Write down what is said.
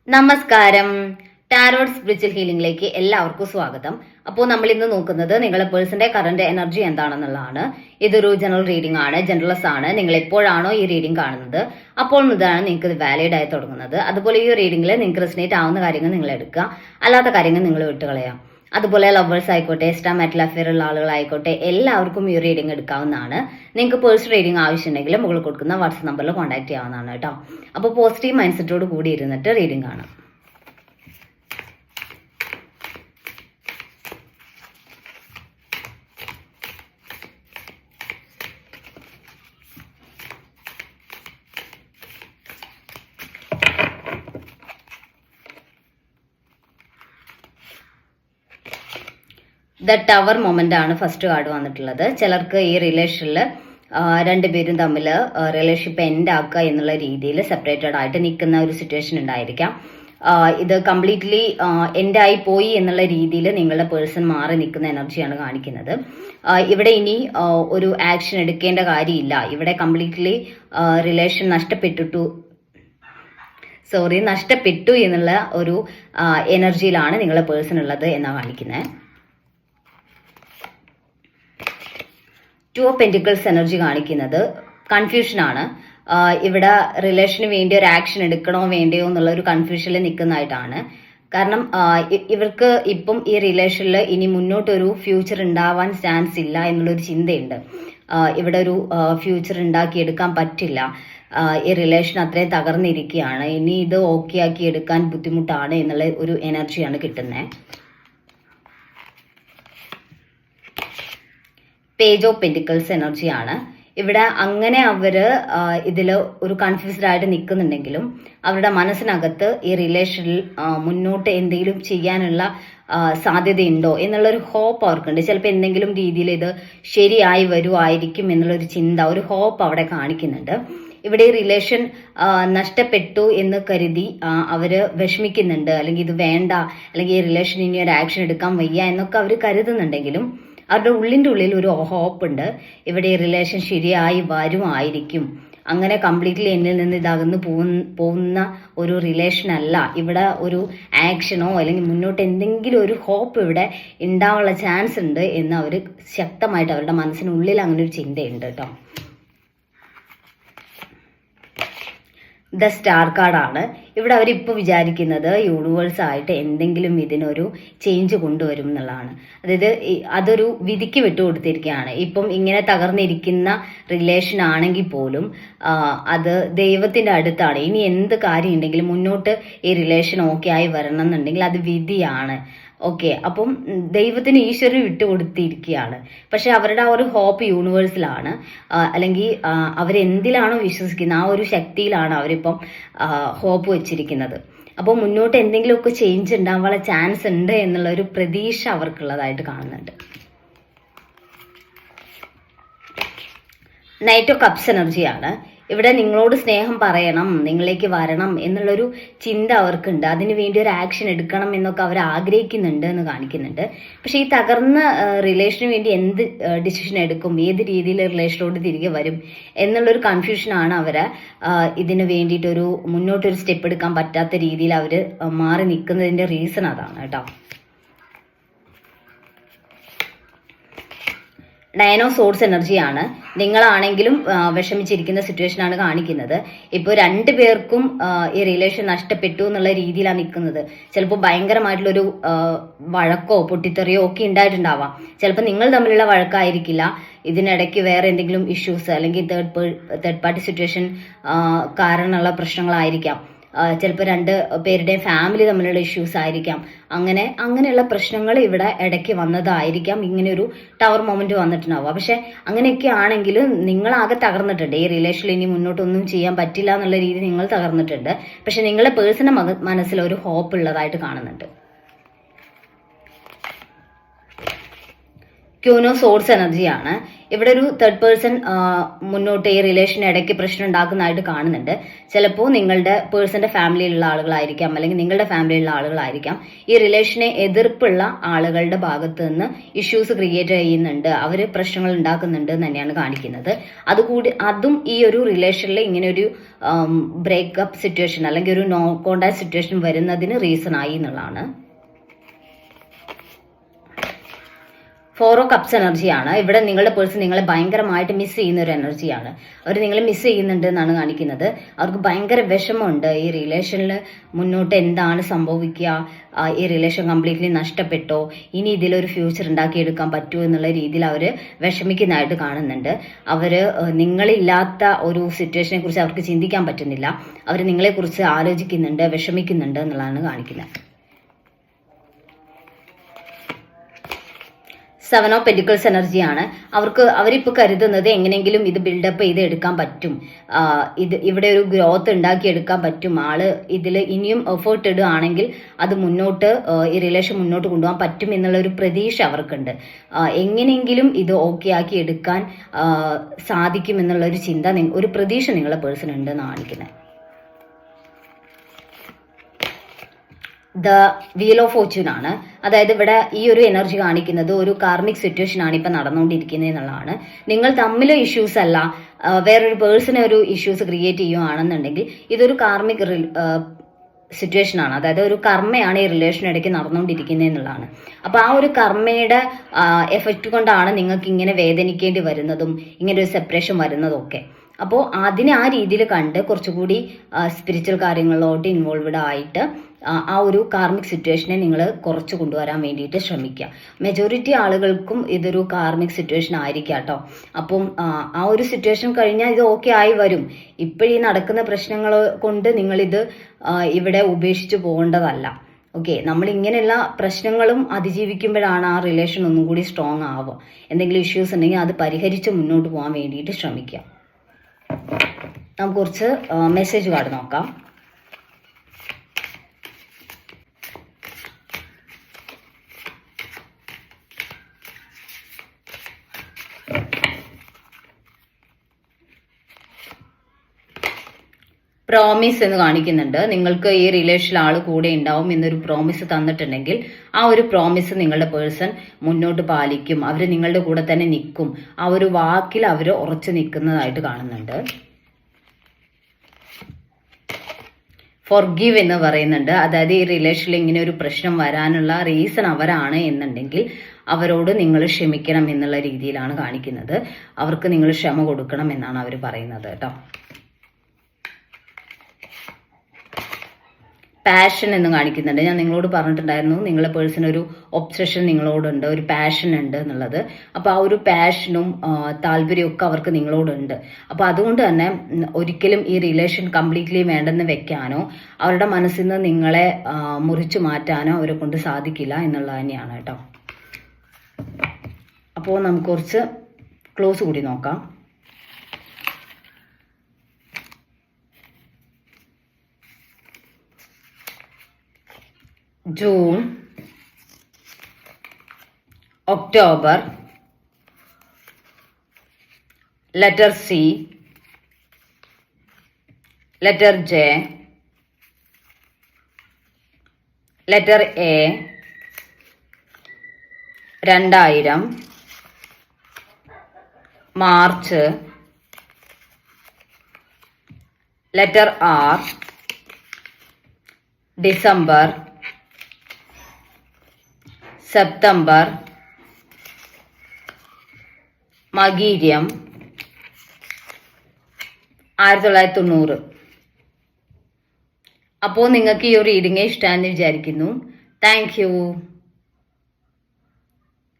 നമസ്കാരം. Tarot spiritual ഹീലിംഗിലേക്ക് എല്ലാവർക്കും സ്വാഗതം. അപ്പോൾ നമ്മൾ ഇന്ന് നോക്കുന്നത് നിങ്ങളുടെ പേഴ്സന്റെ കറന്റ് എനർജി എന്താണെന്നുള്ളതാണ്. ഇതൊരു ജനറൽ റീഡിംഗ് ആണ്, ജനറൽസ് ആണ്. നിങ്ങൾ എപ്പോഴാണോ ഈ റീഡിംഗ് കാണുന്നത് അപ്പോൾ മുതലാണ് നിങ്ങൾക്ക് ഇത് വാലിഡ് ആയി തുടങ്ങുന്നത്. അതുപോലെ ഈ റീഡിംഗിൽ നിങ്ങൾക്ക് റെസനേറ്റ് ആവുന്ന കാര്യങ്ങൾ നിങ്ങൾ എടുക്കുക, അല്ലാത്ത കാര്യങ്ങൾ നിങ്ങൾ വിട്ടുകളയാം. അതുപോലെ ലവേഴ്സ് ആയിക്കോട്ടെ, എക്സ്ട്രാ മാരിറ്റൽ അഫെയർ ഉള്ള ആളുകളായിക്കോട്ടെ, എല്ലാവർക്കും ഈ റീഡിംഗ് എടുക്കാവുന്നതാണ്. നിങ്ങൾക്ക് പേഴ്സണൽ റീഡിംഗ് ആവശ്യമുണ്ടെങ്കിൽ മുകളിൽ കൊടുക്കുന്ന വാട്സ്ആപ്പ് നമ്പറിൽ കോൺടാക്ട് ചെയ്യാവുന്നതാണ് കേട്ടോ. അപ്പോൾ പോസിറ്റീവ് മൈൻഡ് സെറ്റോട് കൂടി ഇരുന്നിട്ട് റീഡിംഗ് കാണാം. ദ ടവർ മൊമെന്റ് ആണ് ഫസ്റ്റ് കാർഡ് വന്നിട്ടുള്ളത്. ചിലർക്ക് ഈ റിലേഷനിൽ രണ്ടുപേരും തമ്മിൽ റിലേഷൻഷിപ്പ് എൻഡ് ആക്കുക എന്നുള്ള രീതിയിൽ സെപ്പറേറ്റഡ് ആയിട്ട് നിൽക്കുന്ന ഒരു സിറ്റുവേഷൻ ഉണ്ടായിരിക്കാം. ഇത് കംപ്ലീറ്റ്ലി എൻഡായി പോയി എന്നുള്ള രീതിയിൽ നിങ്ങളുടെ പേഴ്സൺ മാറി നിൽക്കുന്ന എനർജിയാണ് കാണിക്കുന്നത്. ഇവിടെ ഇനി ഒരു ആക്ഷൻ എടുക്കേണ്ട കാര്യമില്ല. ഇവിടെ കംപ്ലീറ്റ്ലി റിലേഷൻ നഷ്ടപ്പെട്ടു എന്നുള്ള ഒരു എനർജിയിലാണ് നിങ്ങളുടെ പേഴ്സൺ ഉള്ളത് എന്നാണ് കാണിക്കുന്നത്. ടു ഓഫ് പെന്റിക്കിൾസ് എനർജി കാണിക്കുന്നത് കൺഫ്യൂഷനാണ്. ഇവിടെ റിലേഷന് വേണ്ടി ഒരു ആക്ഷൻ എടുക്കണോ വേണ്ടയോ എന്നുള്ള ഒരു കൺഫ്യൂഷനിൽ നിൽക്കുന്നതായിട്ടാണ്. കാരണം ഇവർക്ക് ഇപ്പം ഈ റിലേഷനിൽ ഇനി മുന്നോട്ടൊരു ഫ്യൂച്ചർ ഉണ്ടാവാൻ ചാൻസ് ഇല്ല എന്നുള്ളൊരു ചിന്തയുണ്ട്. ഇവിടെ ഒരു ഫ്യൂച്ചർ ഉണ്ടാക്കിയെടുക്കാൻ പറ്റില്ല. ഈ റിലേഷൻ അത്രയും തകർന്നിരിക്കുകയാണ്. ഇനി ഇത് ഓക്കെ ആക്കി എടുക്കാൻ ബുദ്ധിമുട്ടാണ് എന്നുള്ള ഒരു എനർജിയാണ് കിട്ടുന്നത്. പേജ് ഓഫ് പെന്റിക്കിൾസ് എനർജിയാണ്. ഇവിടെ അങ്ങനെ അവര് ഇതില് ഒരു കൺഫ്യൂസ്ഡ് ആയിട്ട് നിൽക്കുന്നുണ്ടെങ്കിലും അവരുടെ മനസ്സിനകത്ത് ഈ റിലേഷനിൽ മുന്നോട്ട് എന്തെങ്കിലും ചെയ്യാനുള്ള സാധ്യതയുണ്ടോ എന്നുള്ളൊരു ഹോപ്പ് അവർക്കുണ്ട്. ചിലപ്പോൾ എന്തെങ്കിലും രീതിയിൽ ഇത് ശരിയായി വരുമായിരിക്കും എന്നുള്ളൊരു ചിന്ത, ഒരു ഹോപ്പ് അവിടെ കാണിക്കുന്നുണ്ട്. ഇവിടെ ഈ റിലേഷൻ നഷ്ടപ്പെട്ടു എന്ന് കരുതി അവര് വിഷമിക്കുന്നുണ്ട്, അല്ലെങ്കിൽ ഇത് വേണ്ട, അല്ലെങ്കിൽ ഈ റിലേഷൻ ഇനി ഒരു ആക്ഷൻ എടുക്കാൻ വയ്യ എന്നൊക്കെ അവർ കരുതുന്നുണ്ടെങ്കിലും അവരുടെ ഉള്ളിൻ്റെ ഉള്ളിൽ ഒരു ഹോപ്പ് ഉണ്ട്. ഇവിടെ ഈ റിലേഷൻ ശരിയായി വരുമായിരിക്കും. അങ്ങനെ കംപ്ലീറ്റ്ലി എന്നിൽ നിന്ന് ഇതകന്ന് പോകുന്ന ഒരു റിലേഷൻ അല്ല. ഇവിടെ ഒരു ആക്ഷനോ അല്ലെങ്കിൽ മുന്നോട്ട് എന്തെങ്കിലും ഒരു ഹോപ്പ് ഇവിടെ ഉണ്ടാവാനുള്ള ചാൻസ് ഉണ്ട് എന്ന് അവർ ശക്തമായിട്ട് അവരുടെ മനസ്സിനുള്ളിൽ അങ്ങനെ ഒരു ചിന്തയുണ്ട് കേട്ടോ. ദ സ്റ്റാർ കാർഡാണ്. ഇവിടെ അവരിപ്പോൾ വിചാരിക്കുന്നത് യൂണിവേഴ്സ് ആയിട്ട് എന്തെങ്കിലും ഇതിനൊരു ചേഞ്ച് കൊണ്ടുവരും എന്നുള്ളതാണ്. അതായത് അതൊരു വിധിക്ക് വിട്ടുകൊടുത്തിരിക്കുകയാണ്. ഇപ്പം ഇങ്ങനെ തകർന്നിരിക്കുന്ന റിലേഷൻ ആണെങ്കിൽ പോലും അത് ദൈവത്തിന്റെ അടുത്താണ്. ഇനി എന്ത് കാര്യം ഉണ്ടെങ്കിലും മുന്നോട്ട് ഈ റിലേഷൻ ഓക്കെ ആയി വരണം എന്നുണ്ടെങ്കിൽ അത് വിധിയാണ്. ഓക്കെ, അപ്പം ദൈവത്തിന് ഈശ്വരന് വിട്ടുകൊടുത്തിരിക്കുകയാണ്. പക്ഷെ അവരുടെ ആ ഒരു ഹോപ്പ് യൂണിവേഴ്സിലാണ്, അല്ലെങ്കിൽ അവരെന്തിലാണോ വിശ്വസിക്കുന്നത് ആ ഒരു ശക്തിയിലാണ് അവരിപ്പം ഹോപ്പ് വെച്ചിരിക്കുന്നത്. അപ്പോൾ മുന്നോട്ട് എന്തെങ്കിലുമൊക്കെ ചേഞ്ച് ഉണ്ടാവാനുള്ള ചാൻസ് ഉണ്ട് എന്നുള്ള ഒരു പ്രതീക്ഷ അവർക്കുള്ളതായിട്ട് കാണുന്നുണ്ട്. നൈറ്റ് ഓഫ് കപ്സ് എനർജിയാണ്. ഇവിടെ നിങ്ങളോട് സ്നേഹം പറയണം, നിങ്ങളിലേക്ക് വരണം എന്നുള്ളൊരു ചിന്ത അവർക്കുണ്ട്. അതിനു വേണ്ടി ഒരു ആക്ഷൻ എടുക്കണം എന്നൊക്കെ അവർ ആഗ്രഹിക്കുന്നുണ്ട് എന്ന് കാണിക്കുന്നുണ്ട്. പക്ഷെ ഈ തകർന്ന റിലേഷന് വേണ്ടി എന്ത് ഡിസിഷൻ എടുക്കും, ഏത് രീതിയിൽ റിലേഷനോട് തിരികെ വരും എന്നുള്ളൊരു കൺഫ്യൂഷനാണ് അവരെ ഇതിന് വേണ്ടിയിട്ടൊരു മുന്നോട്ടൊരു സ്റ്റെപ്പ് എടുക്കാൻ പറ്റാത്ത രീതിയിൽ അവർ മാറി നിൽക്കുന്നതിന്റെ റീസൺ അതാണ് കേട്ടോ. നയൻ ഓഫ് സോർഡ്സ് എനർജിയാണ്. നിങ്ങളാണെങ്കിലും വിഷമിച്ചിരിക്കുന്ന സിറ്റുവേഷനാണ് കാണിക്കുന്നത്. ഇപ്പോൾ രണ്ടുപേർക്കും ഈ റിലേഷൻ നഷ്ടപ്പെട്ടു എന്നുള്ള രീതിയിലാണ് നിൽക്കുന്നത്. ചിലപ്പോൾ ഭയങ്കരമായിട്ടുള്ളൊരു വഴക്കോ പൊട്ടിത്തെറിയോ ഒക്കെ ഉണ്ടായിട്ടുണ്ടാവാം. ചിലപ്പോൾ നിങ്ങൾ തമ്മിലുള്ള വഴക്കായിരിക്കില്ല, ഇതിനിടയ്ക്ക് വേറെ എന്തെങ്കിലും ഇഷ്യൂസ് അല്ലെങ്കിൽ തേർഡ് പാർട്ടി സിറ്റുവേഷൻ കാരണമുള്ള പ്രശ്നങ്ങളായിരിക്കാം. ചിലപ്പോൾ രണ്ട് പേരുടെയും ഫാമിലി തമ്മിലുള്ള ഇഷ്യൂസ് ആയിരിക്കാം. അങ്ങനെയുള്ള പ്രശ്നങ്ങൾ ഇവിടെ ഇടയ്ക്ക് വന്നതായിരിക്കാം ഇങ്ങനെ ഒരു ടവർ മൊമെന്റ് വന്നിട്ടുണ്ടാവുക. പക്ഷെ അങ്ങനെയൊക്കെ ആണെങ്കിൽ നിങ്ങളാകെ തകർന്നിട്ടുണ്ട്. ഈ റിലേഷനിൽ ഇനി മുന്നോട്ടൊന്നും ചെയ്യാൻ പറ്റില്ല എന്നുള്ള രീതി നിങ്ങൾ തകർന്നിട്ടുണ്ട്. പക്ഷെ നിങ്ങളുടെ പേഴ്സണൽ മനസ്സിൽ ഒരു ഹോപ്പ് ഉള്ളതായിട്ട് കാണുന്നുണ്ട്. ക്യൂനോ സോഴ്സ് എനർജിയാണ്. ഇവിടെ ഒരു തേർഡ് പേഴ്സൺ മുന്നോട്ട് ഈ റിലേഷൻ ഇടയ്ക്ക് പ്രശ്നം ഉണ്ടാക്കുന്നതായിട്ട് കാണുന്നുണ്ട്. ചിലപ്പോൾ നിങ്ങളുടെ പേഴ്സന്റെ ഫാമിലിയിലുള്ള ആളുകളായിരിക്കാം, അല്ലെങ്കിൽ നിങ്ങളുടെ ഫാമിലിയിലുള്ള ആളുകളായിരിക്കാം. ഈ റിലേഷനെ എതിർപ്പുള്ള ആളുകളുടെ ഭാഗത്ത് നിന്ന് ഇഷ്യൂസ് ക്രിയേറ്റ് ചെയ്യുന്നുണ്ട്, അവർ പ്രശ്നങ്ങൾ ഉണ്ടാക്കുന്നുണ്ട് എന്ന് തന്നെയാണ് കാണിക്കുന്നത്. അതും ഈ ഒരു റിലേഷനിൽ ഇങ്ങനെ ഒരു ബ്രേക്കപ്പ് സിറ്റുവേഷൻ അല്ലെങ്കിൽ ഒരു നോ കോണ്ടാക്ട് സിറ്റുവേഷൻ വരുന്നതിന് റീസൺ ആയി എന്നുള്ളതാണ്. 4 ഓഫ് കപ്സ് എനർജിയാണ്. ഇവിടെ നിങ്ങളുടെ പേഴ്സൺ നിങ്ങളെ ഭയങ്കരമായിട്ട് മിസ് ചെയ്യുന്ന ഒരു എനർജിയാണ്. അവർ നിങ്ങളെ മിസ് ചെയ്യുന്നുണ്ട് എന്നാണ് കാണിക്കുന്നത്. അവർക്ക് ഭയങ്കര വിഷമമുണ്ട് ഈ റിലേഷനിൽ മുന്നോട്ട് എന്താണ് സംഭവിക്കുക, ഈ റിലേഷൻ കംപ്ലീറ്റ്ലി നഷ്ടപ്പെട്ടോ, ഇനി ഇതിലൊരു ഫ്യൂച്ചർ ഉണ്ടാക്കിയെടുക്കാൻ പറ്റുമോ എന്നുള്ള രീതിയിൽ അവർ വിഷമിക്കുന്നതായിട്ട് കാണുന്നുണ്ട്. അവർ നിങ്ങളില്ലാത്ത ഒരു സിറ്റുവേഷനെ കുറിച്ച് അവർക്ക് ചിന്തിക്കാൻ പറ്റുന്നില്ല. അവർ നിങ്ങളെക്കുറിച്ച് ആലോചിക്കുന്നുണ്ട്, വിഷമിക്കുന്നുണ്ട് എന്നുള്ളതാണ് കാണിക്കുന്നത്. 7 ഓഫ് പെന്റിക്കിൾസ് എനർജിയാണ്. അവരിപ്പോൾ കരുതുന്നത് എങ്ങനെയെങ്കിലും ഇത് ബിൽഡപ്പ് ചെയ്ത് എടുക്കാൻ പറ്റും, ഇവിടെ ഒരു ഗ്രോത്ത് ഉണ്ടാക്കിയെടുക്കാൻ പറ്റും, ആള് ഇതിൽ ഇനിയും എഫേർട്ട് ഇടുകയാണെങ്കിൽ അത് മുന്നോട്ട് ഈ റിലേഷൻ മുന്നോട്ട് കൊണ്ടുപോകാൻ പറ്റും എന്നുള്ള ഒരു പ്രതീക്ഷ അവർക്കുണ്ട്. എങ്ങനെയെങ്കിലും ഇത് ഓക്കെ ആക്കി എടുക്കാൻ സാധിക്കും എന്നുള്ള ഒരു ചിന്ത, ഒരു പ്രതീക്ഷ നിങ്ങളുടെ പേഴ്സൺ ഉണ്ടെന്ന് കാണിക്കുന്നത്. ദ വീൽ ഓഫ് ഫോർച്യൂൺ ആണ്. അതായത് ഇവിടെ ഈ ഒരു എനർജി കാണിക്കുന്നത് ഒരു കാർമിക് സിറ്റുവേഷൻ ആണ് ഇപ്പൊ നടന്നുകൊണ്ടിരിക്കുന്നത് എന്നുള്ളതാണ്. നിങ്ങൾ തമ്മിൽ ഇഷ്യൂസ് അല്ല, വേറൊരു പേഴ്സണെ ഒരു ഇഷ്യൂസ് ക്രിയേറ്റ് ചെയ്യുകയാണെന്നുണ്ടെങ്കിൽ ഇതൊരു കാർമിക് സിറ്റുവേഷൻ ആണ്. അതായത് ഒരു കർമ്മയാണ് ഈ റിലേഷൻ ഇടയ്ക്ക് നടന്നുകൊണ്ടിരിക്കുന്നത് എന്നുള്ളതാണ്. അപ്പൊ ആ ഒരു കർമ്മയുടെ എഫക്റ്റ് കൊണ്ടാണ് നിങ്ങൾക്ക് ഇങ്ങനെ വേദനിക്കേണ്ടി വരുന്നതും ഇങ്ങനെ ഒരു സെപ്പറേഷൻ വരുന്നതും ഒക്കെ. അപ്പോൾ അതിനെ ആ രീതിയിൽ കണ്ട് കുറച്ചുകൂടി സ്പിരിച്വൽ കാര്യങ്ങളിലോട്ട് ഇൻവോൾവ്ഡ് ആയിട്ട് ആ ഒരു കാർമിക് സിറ്റുവേഷനെ നിങ്ങൾ കുറച്ച് കൊണ്ടുവരാൻ വേണ്ടിയിട്ട് ശ്രമിക്കുക. മെജോറിറ്റി ആളുകൾക്കും ഇതൊരു കാർമിക് സിറ്റുവേഷൻ ആയിരിക്കാം കേട്ടോ. അപ്പം ആ ഒരു സിറ്റുവേഷൻ കഴിഞ്ഞാൽ ഇത് ഓക്കെ ആയി വരും. ഇപ്പോഴീ നടക്കുന്ന പ്രശ്നങ്ങൾ കൊണ്ട് നിങ്ങളിത് ഇവിടെ ഉപേക്ഷിച്ച് പോകേണ്ടതല്ല. ഓക്കെ, നമ്മൾ ഇങ്ങനെയുള്ള പ്രശ്നങ്ങളും അതിജീവിക്കുമ്പോഴാണ് ആ റിലേഷൻ ഒന്നും കൂടി സ്ട്രോങ് ആവുക. എന്തെങ്കിലും ഇഷ്യൂസ് ഉണ്ടെങ്കിൽ അത് പരിഹരിച്ച് മുന്നോട്ട് പോകാൻ വേണ്ടിയിട്ട് ശ്രമിക്കുക. നമുക്ക് കുറച്ച് മെസ്സേജ് കാർഡ് നോക്കാം. പ്രോമിസ് എന്ന് കാണിക്കുന്നുണ്ട്. നിങ്ങൾക്ക് ഈ റിലേഷനിൽ ആൾ കൂടെ ഉണ്ടാവും എന്നൊരു പ്രോമിസ് തന്നിട്ടുണ്ടെങ്കിൽ ആ ഒരു പ്രോമിസ് നിങ്ങളുടെ പേഴ്സൺ മുന്നോട്ട് പാലിക്കും. അവർ നിങ്ങളുടെ കൂടെ തന്നെ നിൽക്കും. ആ ഒരു വാക്കിൽ അവർ ഉറച്ചു നിൽക്കുന്നതായിട്ട് കാണുന്നുണ്ട്. ഫോർഗീവ് എന്ന് പറയുന്നുണ്ട്. അതായത് ഈ റിലേഷനിൽ ഇങ്ങനെ ഒരു പ്രശ്നം വരാനുള്ള റീസൺ അവരാണ് എന്നുണ്ടെങ്കിൽ അവരോട് നിങ്ങൾ ക്ഷമിക്കണം എന്നുള്ള രീതിയിലാണ് കാണിക്കുന്നത്. അവർക്ക് നിങ്ങൾ ക്ഷമ കൊടുക്കണം എന്നാണ് അവർ പറയുന്നത് കേട്ടോ. പാഷൻ എന്ന് കാണിക്കുന്നുണ്ട്. ഞാൻ നിങ്ങളോട് പറഞ്ഞിട്ടുണ്ടായിരുന്നു നിങ്ങളെ പേഴ്സൺ ഒരു ഒബ്സഷൻ നിങ്ങളോടുണ്ട്, ഒരു പാഷൻ ഉണ്ട് എന്നുള്ളത്. അപ്പോൾ ആ ഒരു പാഷനും താല്പര്യമൊക്കെ അവർക്ക് നിങ്ങളോടുണ്ട്. അപ്പോൾ അതുകൊണ്ട് തന്നെ ഒരിക്കലും ഈ റിലേഷൻ കംപ്ലീറ്റ്ലി വേണ്ടെന്ന് വെക്കാനോ അവരുടെ മനസ്സിൽ നിന്ന് നിങ്ങളെ മുറിച്ചു മാറ്റാനോ അവരെ കൊണ്ട് സാധിക്കില്ല എന്നുള്ളത് തന്നെയാണ് കേട്ടോ. അപ്പോൾ നമുക്ക് കുറച്ച് ക്ലോസ് കൂടി നോക്കാം. June, October, letter C, letter J, letter A, 2000, March, letter R, December, September, മകീര്യം, 1990. അപ്പോൾ നിങ്ങൾക്ക് ഈ ഒരു റീഡിംഗ് ഇഷ്ടമാണെന്ന് വിചാരിക്കുന്നു. Thank U.